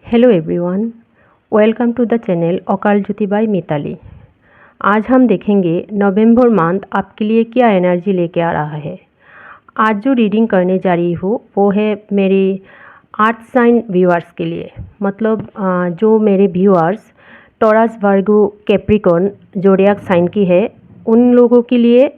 Hello everyone, welcome to the channel Akal Jyoti bye Mitali. आज हम देखेंगे नवंबर मंथ आपके लिए क्या एनर्जी लेके आ रहा है। आज जो रीडिंग करने जा रही हूँ वो है मेरे आर्थ साइन व्यूअर्स के लिए, मतलब जो मेरे व्यूअर्स टॉरस, वर्गो, कैप्रिकॉर्न ज़ोडिएक साइन की है, उन लोगों के लिए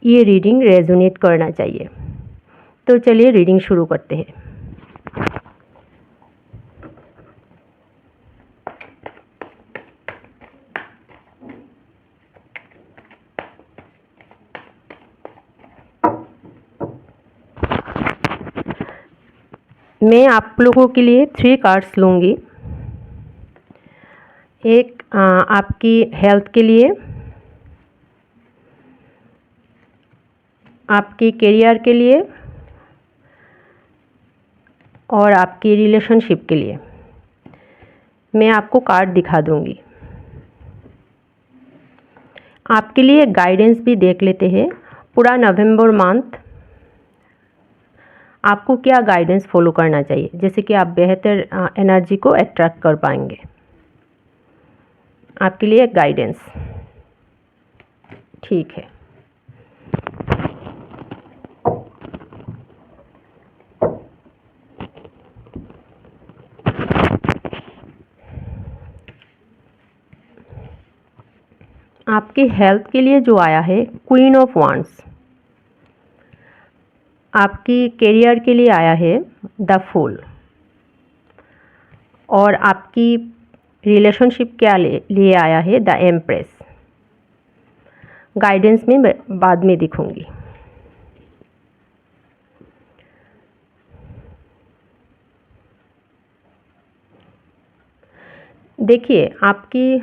ये रीडिंग रेजोनेट करना चाहिए। तो चलिए रीडिंग शुरू करते हैं। मैं आप लोगों के लिए 3 कार्ड्स लूँगी। एक आपकी हेल्थ के लिए, आपके करियर के लिए और आपकी रिलेशनशिप के लिए। मैं आपको कार्ड दिखा दूँगी। आपके लिए गाइडेंस भी देख लेते हैं। पूरा नवंबर मंथ आपको क्या गाइडेंस फॉलो करना चाहिए, जैसे कि आप बेहतर एनर्जी को अट्रैक्ट कर पाएंगे। आपके लिए गाइडेंस ठीक है। आपकी हेल्थ के लिए जो आया है क्वीन ऑफ वांड्स। आपकी करियर के लिए आया है द फूल। और आपकी रिलेशनशिप के लिए आया है द एम्प्रेस। गाइडेंस में बाद में दिखूंगी। देखिए, आपकी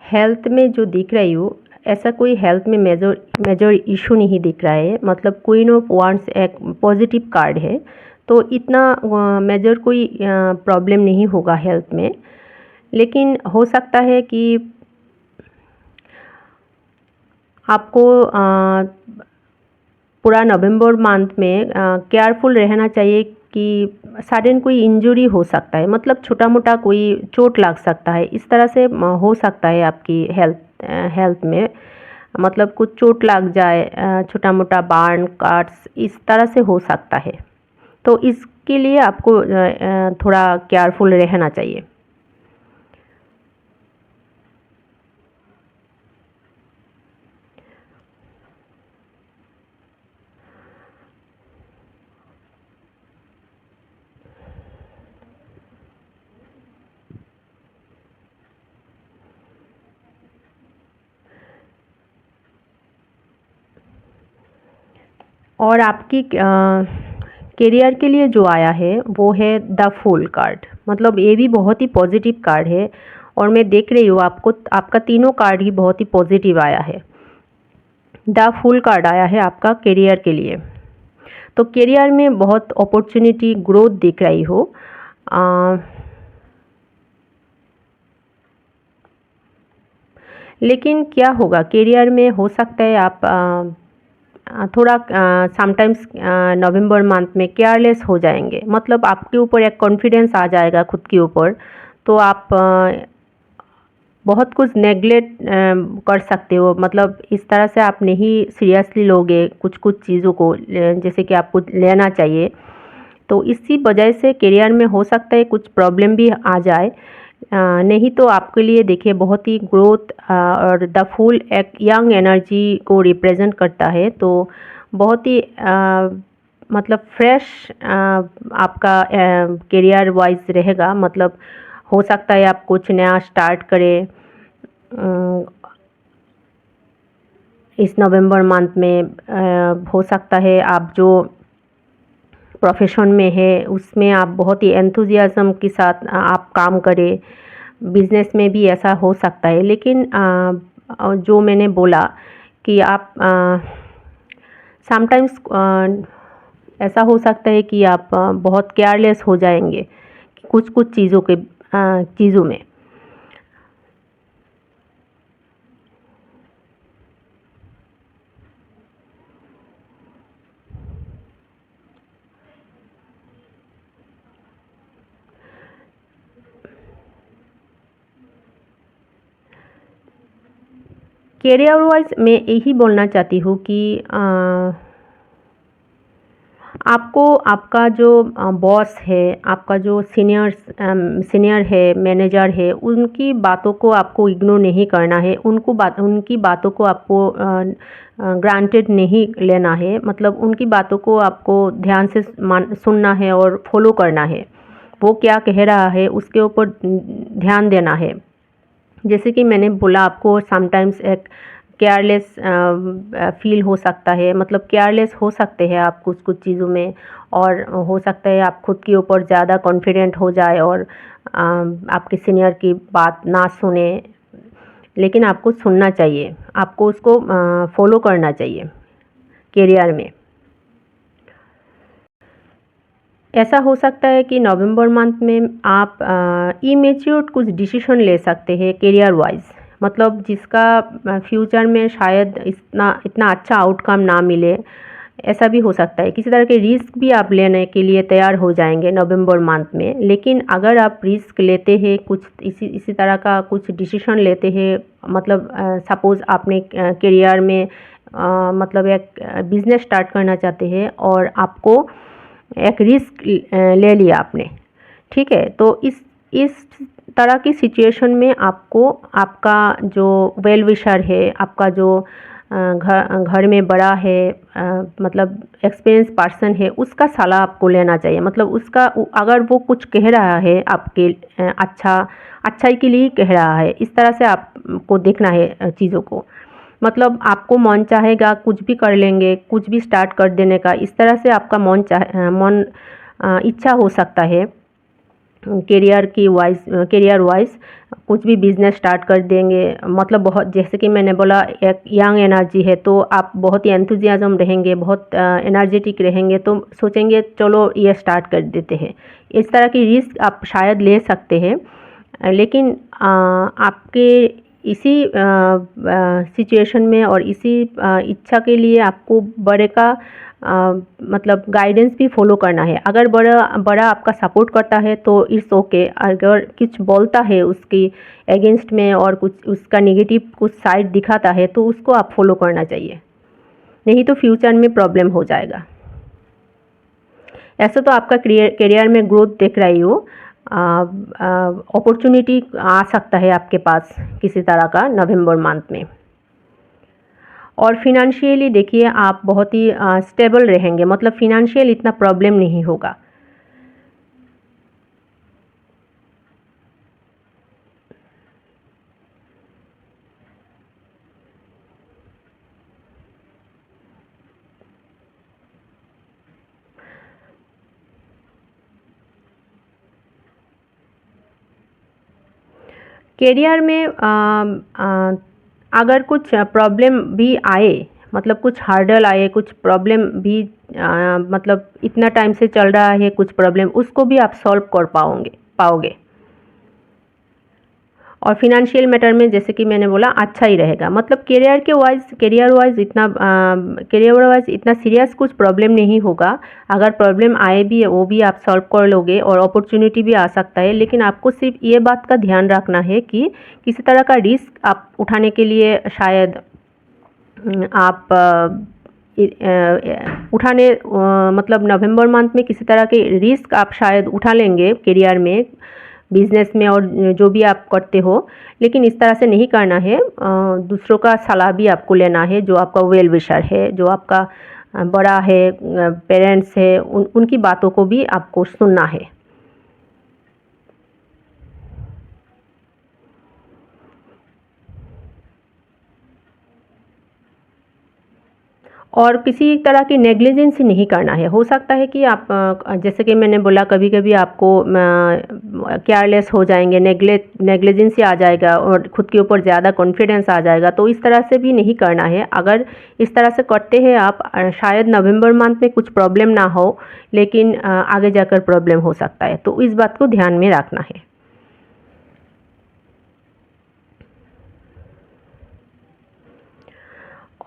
हेल्थ में जो दिख रही हो, ऐसा कोई हेल्थ में मेजर इशू नहीं दिख रहा है। मतलब क्वीन ऑफ वांड्स एक पॉजिटिव कार्ड है, तो इतना मेजर कोई प्रॉब्लम नहीं होगा हेल्थ में। लेकिन हो सकता है कि आपको पूरा नवंबर मंथ में केयरफुल रहना चाहिए कि सडन कोई इंजरी हो सकता है, मतलब छोटा मोटा कोई चोट लग सकता है। इस तरह से हो सकता है आपकी हेल्थ में, मतलब कुछ चोट लग जाए, छोटा मोटा बर्न कट्स इस तरह से हो सकता है। तो इसके लिए आपको थोड़ा केयरफुल रहना चाहिए। और आपकी करियर के लिए जो आया है वो है द फूल कार्ड। मतलब ये भी बहुत ही पॉजिटिव कार्ड है। और मैं देख रही हूँ आपको, आपका तीनों कार्ड ही बहुत ही पॉजिटिव आया है। द फूल कार्ड आया है आपका करियर के लिए। तो करियर में बहुत अपॉर्चुनिटी, ग्रोथ दिख रही हो। लेकिन क्या होगा करियर में, हो सकता है आप थोड़ा समटाइम्स नवंबर मंथ में केयरलेस हो जाएंगे। मतलब आपके ऊपर एक कॉन्फिडेंस आ जाएगा खुद के ऊपर, तो आप बहुत कुछ नेगलेक्ट कर सकते हो। मतलब इस तरह से आप नहीं सीरियसली लोगे कुछ कुछ चीज़ों को, जैसे कि आपको लेना चाहिए। तो इसी वजह से करियर में हो सकता है कुछ प्रॉब्लम भी आ जाए। नहीं तो आपके लिए देखिए बहुत ही ग्रोथ, और द फूल एक यंग एनर्जी को रिप्रेजेंट करता है। तो बहुत ही मतलब फ्रेश आपका करियर वाइज रहेगा। मतलब हो सकता है आप कुछ नया स्टार्ट करें इस नवंबर मंथ में। हो सकता है आप जो प्रोफेशन में है उसमें आप बहुत ही एंथुजियाज्म के साथ आप काम करें। बिजनेस में भी ऐसा हो सकता है। लेकिन जो मैंने बोला कि आप समटाइम्स ऐसा हो सकता है कि आप बहुत केयरलेस हो जाएंगे कुछ कुछ चीज़ों में। करियर वाइज मैं यही बोलना चाहती हूँ कि आपको आपका जो बॉस है, आपका जो सीनियर है, मैनेजर है, उनकी बातों को आपको इग्नोर नहीं करना है। उनकी बातों को आपको ग्रांटेड नहीं लेना है। मतलब उनकी बातों को आपको ध्यान से सुनना है और फॉलो करना है। वो क्या कह रहा है उसके ऊपर ध्यान देना है। जैसे कि मैंने बोला आपको समटाइम्स एक केयरलेस फील हो सकता है। मतलब केयरलेस हो सकते हैं आप कुछ कुछ चीज़ों में, और हो सकता है आप खुद के ऊपर ज़्यादा कॉन्फिडेंट हो जाए और आपके सीनियर की बात ना सुने। लेकिन आपको सुनना चाहिए, आपको उसको फॉलो करना चाहिए करियर में। ऐसा हो सकता है कि नवंबर मंथ में आप इमेच्योर्ड कुछ डिसीजन ले सकते हैं करियर वाइज। मतलब जिसका फ्यूचर में शायद इतना इतना अच्छा आउटकम ना मिले, ऐसा भी हो सकता है। किसी तरह के रिस्क भी आप लेने के लिए तैयार हो जाएंगे नवंबर मंथ में। लेकिन अगर आप रिस्क लेते हैं, कुछ इसी तरह का कुछ डिसीजन लेते हैं, मतलब सपोज़ आपने करियर में मतलब एक बिज़नेस स्टार्ट करना चाहते हैं और आपको एक रिस्क ले लिया आपने, ठीक है। तो इस तरह की सिचुएशन में आपको आपका जो वेल विशर है, आपका जो घर में बड़ा है, मतलब एक्सपीरियंस पर्सन है, उसका सलाह आपको लेना चाहिए। मतलब उसका अगर वो कुछ कह रहा है आपके अच्छाई के लिए कह रहा है, इस तरह से आपको देखना है चीज़ों को। मतलब आपको मन चाहेगा कुछ भी कर लेंगे, कुछ भी स्टार्ट कर देने का, इस तरह से आपका मन इच्छा हो सकता है करियर वाइज कुछ भी बिजनेस स्टार्ट कर देंगे। मतलब बहुत, जैसे कि मैंने बोला, एक यंग एनर्जी है तो आप बहुत ही एंथुजियाज्म रहेंगे, बहुत एनर्जेटिक रहेंगे, तो सोचेंगे चलो ये स्टार्ट कर देते हैं। इस तरह की रिस्क आप शायद ले सकते हैं। लेकिन आपके इसी सिचुएशन में और इसी इच्छा के लिए आपको बड़े का मतलब गाइडेंस भी फॉलो करना है। अगर बड़ा आपका सपोर्ट करता है तो इट्स ओके। अगर कुछ बोलता है उसकी अगेंस्ट में और कुछ उसका नेगेटिव कुछ साइड दिखाता है तो उसको आप फॉलो करना चाहिए, नहीं तो फ्यूचर में प्रॉब्लम हो जाएगा। ऐसा तो आपका करियर में ग्रोथ देख रही हो, अपॉर्चुनिटी आ सकता है आपके पास किसी तरह का नवंबर मंथ में। और फिनेंशियली देखिए आप बहुत ही स्टेबल रहेंगे। मतलब फिनेंशियल इतना प्रॉब्लम नहीं होगा। करियर में अगर कुछ प्रॉब्लम भी आए, मतलब कुछ हार्डल आए, कुछ प्रॉब्लम भी मतलब इतना टाइम से चल रहा है कुछ प्रॉब्लम, उसको भी आप सॉल्व कर पाओगे। और फिनेंशियल मैटर में जैसे कि मैंने बोला अच्छा ही रहेगा। मतलब करियर वाइज इतना सीरियस कुछ प्रॉब्लम नहीं होगा। अगर प्रॉब्लम आए भी वो भी आप सॉल्व कर लोगे और अपॉर्चुनिटी भी आ सकता है। लेकिन आपको सिर्फ ये बात का ध्यान रखना है कि किसी तरह का रिस्क आप उठाने के लिए शायद आप मतलब नवंबर मंथ में किसी तरह के रिस्क आप शायद उठा लेंगे करियर में, बिजनेस में और जो भी आप करते हो। लेकिन इस तरह से नहीं करना है। दूसरों का सलाह भी आपको लेना है, जो आपका वेल विशर है, जो आपका बड़ा है, पेरेंट्स है, उनकी बातों को भी आपको सुनना है। और किसी तरह की नेग्लिजेंसी नहीं करना है। हो सकता है कि आप जैसे कि मैंने बोला, कभी कभी आपको केयरलेस हो जाएंगे, नेग्लिजेंसी आ जाएगा और ख़ुद के ऊपर ज़्यादा कॉन्फिडेंस आ जाएगा। तो इस तरह से भी नहीं करना है। अगर इस तरह से करते हैं आप, शायद नवंबर मंथ में कुछ प्रॉब्लम ना हो, लेकिन आगे जाकर प्रॉब्लम हो सकता है। तो इस बात को ध्यान में रखना है।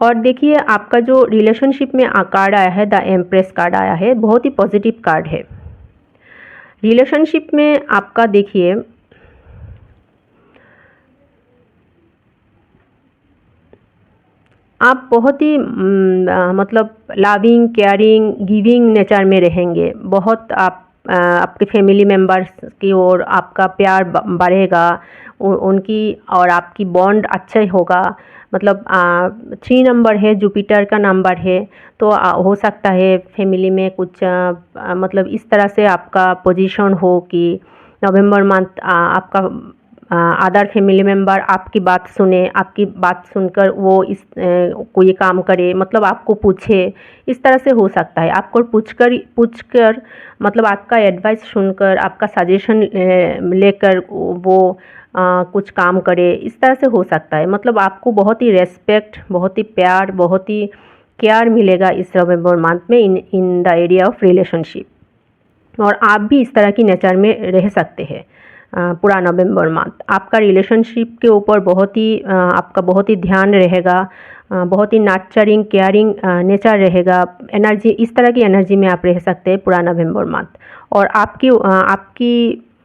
और देखिए आपका जो रिलेशनशिप में कार्ड आया है, द एम्प्रेस कार्ड आया है, बहुत ही पॉजिटिव कार्ड है। रिलेशनशिप में आपका देखिए आप बहुत ही मतलब लविंग, केयरिंग, गिविंग नेचर में रहेंगे। बहुत आप आपके फैमिली मेम्बर्स की ओर आपका प्यार बढ़ेगा, उनकी और आपकी बॉन्ड अच्छा होगा। मतलब 3 नंबर है, जुपिटर का नंबर है, तो हो सकता है फैमिली में कुछ मतलब इस तरह से आपका पोजीशन हो कि नवंबर मंथ आपका अदर फैमिली मेम्बर आपकी बात सुने, आपकी बात सुनकर वो इस कोई काम करे, मतलब आपको पूछे। इस तरह से हो सकता है, आपको पूछकर मतलब आपका एडवाइस सुनकर, आपका सजेशन लेकर वो कुछ काम करे, इस तरह से हो सकता है। मतलब आपको बहुत ही रेस्पेक्ट, बहुत ही प्यार, बहुत ही केयर मिलेगा इस नवंबर मंथ में in the area of relationship. और आप भी इस तरह की नेचर में रह सकते हैं पूरा नवंबर मंथ। आपका रिलेशनशिप के ऊपर बहुत ही आपका बहुत ही ध्यान रहेगा, बहुत ही नर्चरिंग, केयरिंग नेचर रहेगा। एनर्जी, इस तरह की एनर्जी में आप रह सकते हैं पूरा नवंबर मंथ। और आपकी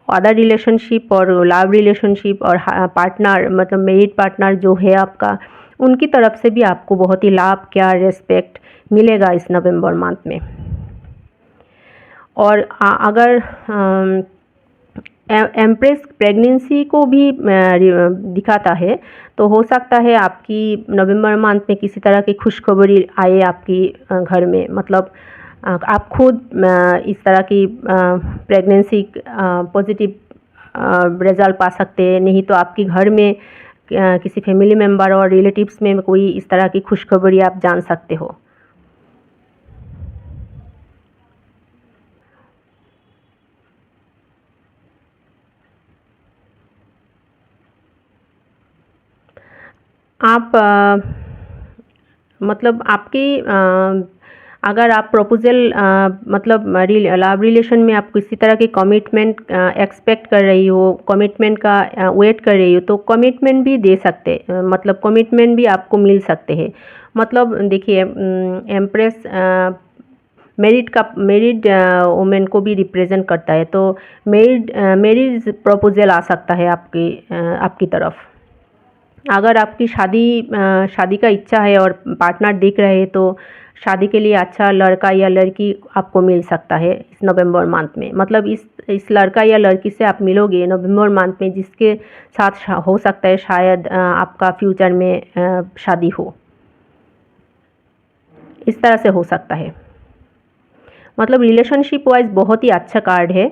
अदर रिलेशनशिप और लव रिलेशनशिप और पार्टनर, मतलब मेरिड पार्टनर जो है आपका, उनकी तरफ से भी आपको बहुत ही लव, केयर, रेस्पेक्ट मिलेगा इस नवंबर मंथ में। और अगर एम्प्रेस प्रेगनेंसी को भी दिखाता है, तो हो सकता है आपकी नवंबर मंथ में किसी तरह की खुशखबरी आए आपकी घर में। मतलब आप खुद इस तरह की प्रेगनेंसी पॉजिटिव रिजल्ट पा सकते हैं, नहीं तो आपके घर में किसी फैमिली मेम्बर और रिलेटिव्स में कोई इस तरह की खुशखबरी आप जान सकते हो। आप मतलब आपकी अगर आप प्रपोजल मतलब लव रिलेशन में आप किसी तरह की कमिटमेंट एक्सपेक्ट कर रही हो, कमिटमेंट का वेट कर रही हो, तो कमिटमेंट भी दे सकते, मतलब कमिटमेंट भी आपको मिल सकते हैं। मतलब देखिए, एम्प्रेस मेरिड वुमेन को भी रिप्रेजेंट करता है, तो मेरिज प्रपोजल आ सकता है आपकी तरफ। अगर आपकी शादी का इच्छा है और पार्टनर दिख रहे हैं, तो शादी के लिए अच्छा लड़का या लड़की आपको मिल सकता है इस नवंबर मंथ में। मतलब इस लड़का या लड़की से आप मिलोगे नवंबर मंथ में, जिसके साथ हो सकता है शायद आपका फ्यूचर में शादी हो। इस तरह से हो सकता है। मतलब रिलेशनशिप वाइज बहुत ही अच्छा कार्ड है।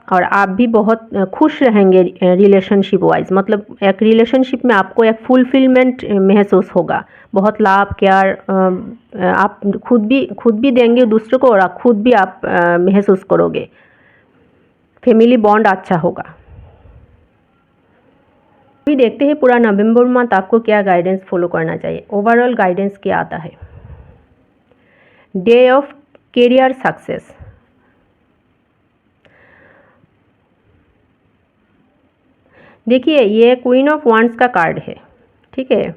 और आप भी बहुत खुश रहेंगे रिलेशनशिप वाइज। मतलब एक रिलेशनशिप में आपको एक फुलफिलमेंट महसूस होगा, बहुत लाभ, केयर आप खुद भी देंगे दूसरों को, और आप खुद भी आप महसूस करोगे। फैमिली बॉन्ड अच्छा होगा। अभी देखते हैं पूरा नवंबर मंथ आपको क्या गाइडेंस फॉलो करना चाहिए। ओवरऑल गाइडेंस क्या आता है। Day of career success. देखिए, ये क्वीन ऑफ वांड्स का कार्ड है, ठीक है।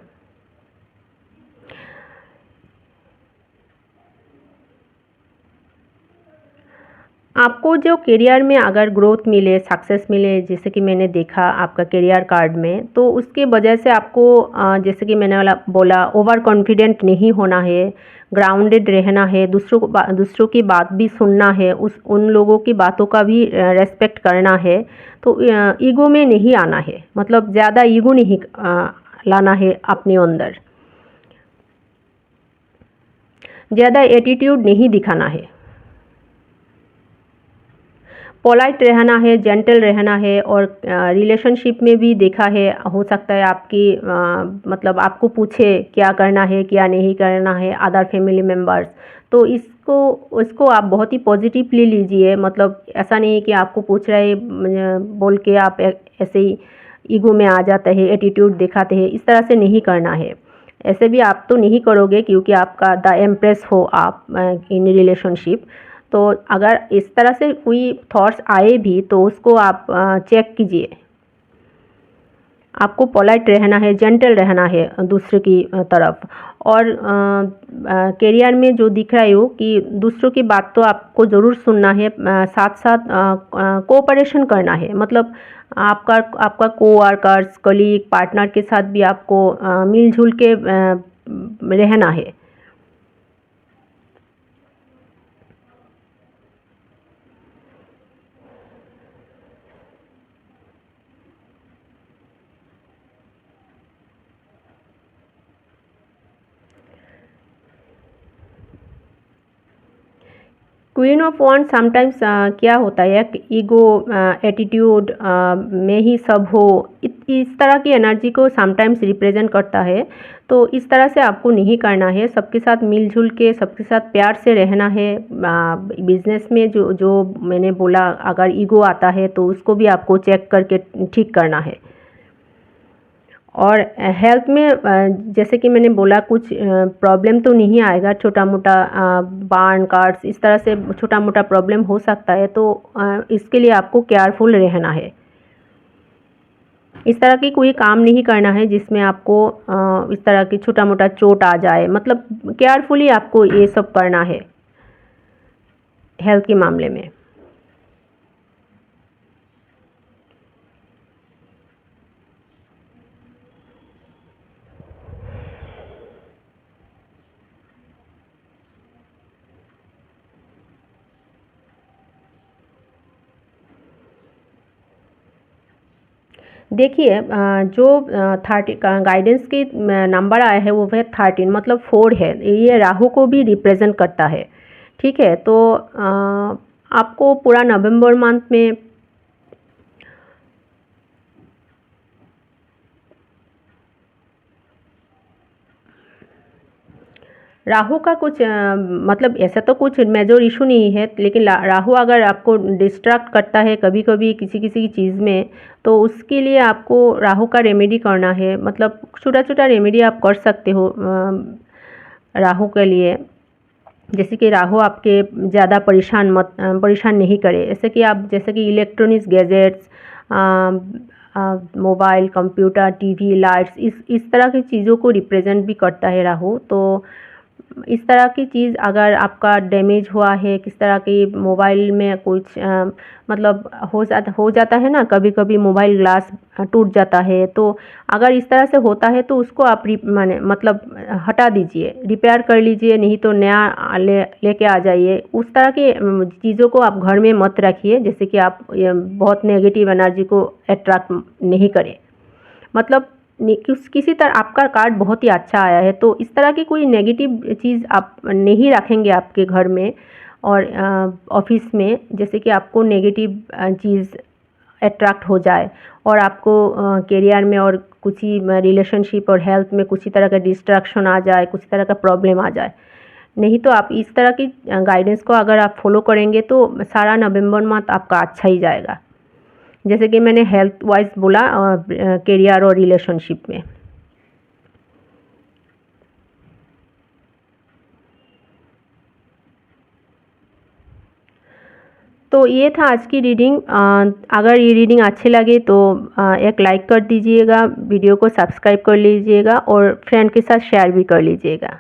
आपको जो करियर में अगर ग्रोथ मिले, सक्सेस मिले, जैसे कि मैंने देखा आपका करियर कार्ड में, तो उसके वजह से आपको जैसे कि मैंने बोला ओवर कॉन्फिडेंट नहीं होना है, ग्राउंडेड रहना है, दूसरों की बात भी सुनना है, उन लोगों की बातों का भी रेस्पेक्ट करना है। तो ईगो में नहीं आना है, मतलब ज़्यादा ईगो नहीं लाना है अपने अंदर, ज़्यादा एटीट्यूड नहीं दिखाना है, पोलाइट रहना है, जेंटल रहना है। और रिलेशनशिप में भी देखा है, हो सकता है आपकी मतलब आपको पूछे क्या करना है, क्या नहीं करना है अदर फैमिली मेम्बर्स, तो इसको आप बहुत ही पॉजिटिवली लीजिए। मतलब ऐसा नहीं है कि आपको पूछ रहे बोल के आप ऐसे ही ईगो में आ जाते हैं, एटीट्यूड दिखाते हैं, इस तरह से नहीं करना है। ऐसे भी आप तो नहीं करोगे, क्योंकि आपका द एम्प्रेस हो आप इन रिलेशनशिप। तो अगर इस तरह से कोई थॉट्स आए भी, तो उसको आप चेक कीजिए। आपको पोलाइट रहना है, जेंटल रहना है दूसरे की तरफ। और करियर में जो दिख रहा है वो कि दूसरों की बात तो आपको ज़रूर सुनना है, साथ साथ कोऑपरेशन करना है। मतलब आपका आपका कोवर्कर्स, कलीग, पार्टनर के साथ भी आपको मिलजुल के रहना है। क्वीन ऑफ वॉन्ड समटाइम्स क्या होता है कि ईगो, एटीट्यूड में ही सब हो, इस तरह की एनर्जी को समटाइम्स रिप्रेजेंट करता है। तो इस तरह से आपको नहीं करना है, सबके साथ मिलजुल के, सबके साथ प्यार से रहना है। बिजनेस में जो जो मैंने बोला, अगर ईगो आता है तो उसको भी आपको चेक करके ठीक करना है। और हेल्थ में जैसे कि मैंने बोला, कुछ प्रॉब्लम तो नहीं आएगा, छोटा मोटा बार्न कार्ड्स इस तरह से छोटा मोटा प्रॉब्लम हो सकता है। तो इसके लिए आपको केयरफुल रहना है। इस तरह की कोई काम नहीं करना है जिसमें आपको इस तरह की छोटा मोटा चोट आ जाए। मतलब केयरफुली आपको ये सब करना है हेल्थ के मामले में। देखिए, जो 30 का गाइडेंस की नंबर आया है वो है 13, मतलब 4 है। ये राहु को भी रिप्रेजेंट करता है। ठीक है, तो आपको पूरा नवंबर मंथ में राहु का कुछ मतलब ऐसा तो कुछ मेजर इशू नहीं है, लेकिन राहु अगर आपको डिस्ट्रैक्ट करता है कभी कभी किसी किसी चीज़ में, तो उसके लिए आपको राहु का रेमेडी करना है। मतलब छोटा छोटा रेमेडी आप कर सकते हो राहु के लिए। जैसे कि राहु आपके ज़्यादा परेशान नहीं करे। ऐसे कि आप जैसे कि electronics gadgets, mobile, computer, TV, lights, इस तरह की चीज़ों को रिप्रेजेंट भी करता है राहु। तो इस तरह की चीज़ अगर आपका डैमेज हुआ है, किस तरह की मोबाइल में कुछ मतलब हो जाता है ना, कभी कभी मोबाइल ग्लास टूट जाता है। तो अगर इस तरह से होता है तो उसको आप माने मतलब हटा दीजिए, रिपेयर कर लीजिए, नहीं तो नया लेके आ जाइए। उस तरह की चीज़ों को आप घर में मत रखिए, जैसे कि आप बहुत नेगेटिव एनर्जी को अट्रैक्ट नहीं करें। मतलब किसी तरह आपका कार्ड बहुत ही अच्छा आया है, तो इस तरह की कोई नेगेटिव चीज़ आप नहीं रखेंगे आपके घर में और ऑफिस में, जैसे कि आपको नेगेटिव चीज़ अट्रैक्ट हो जाए और आपको करियर में और कुछ ही रिलेशनशिप और हेल्थ में कुछ ही तरह का डिस्ट्रैक्शन आ जाए, कुछ तरह का प्रॉब्लम आ जाए। नहीं तो आप इस तरह की गाइडेंस को अगर आप फॉलो करेंगे तो सारा नवंबर मंथ आपका अच्छा ही जाएगा, जैसे कि मैंने हेल्थ वाइज बोला और करियर और रिलेशनशिप में। तो ये था आज की रीडिंग। अगर ये रीडिंग अच्छी लगे तो एक लाइक कर दीजिएगा, वीडियो को सब्सक्राइब कर लीजिएगा और फ्रेंड के साथ शेयर भी कर लीजिएगा।